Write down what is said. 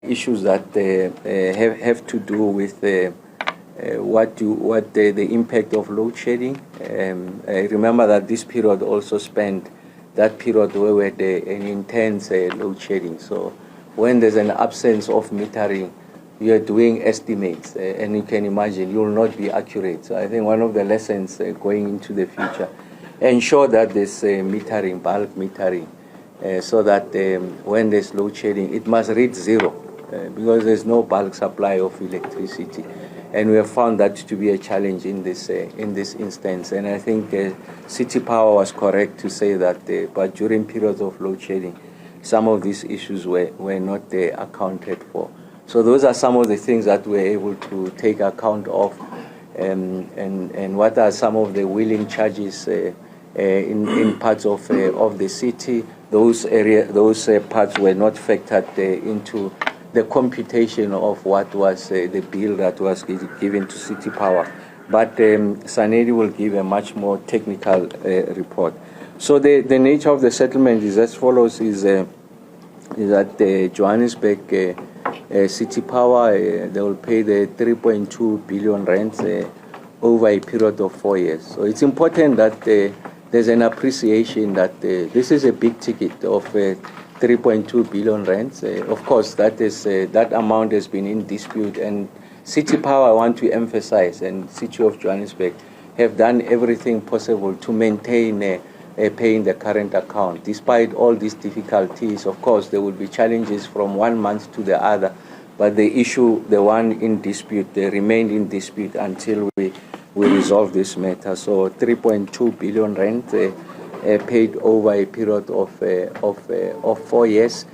issues that have to do with the impact of load shedding. I remember that this period also spent that period where we had an intense load shedding. So when there's an absence of metering, you are doing estimates, and you can imagine you will not be accurate. So I think one of the lessons going into the future, ensure that there's metering, bulk metering, so that when there's load shedding, it must reach zero, because there's no bulk supply of electricity. And we have found that to be a challenge in this instance. And I think City Power was correct to say that, but during periods of load shedding, some of these issues were not accounted for. So those are some of the things that we're able to take account of, and what are some of the wheeling charges in parts of the city. Those parts were not factored into the computation of what was the bill that was given to City Power. But Sanedi will give a much more technical report. So the nature of the settlement is as follows: is that Johannesburg City Power, they will pay the 3.2 billion rands over a period of 4 years. So it's important that there's an appreciation that this is a big ticket of 3.2 billion rands. Of course, that amount has been in dispute, and City Power, I want to emphasize, and City of Johannesburg have done everything possible to maintain paying the current account. Despite all these difficulties, of course, there will be challenges from 1 month to the other, but the issue, the one in dispute, they remained in dispute until we resolve this matter. So 3.2 billion rand paid over a period of 4 years.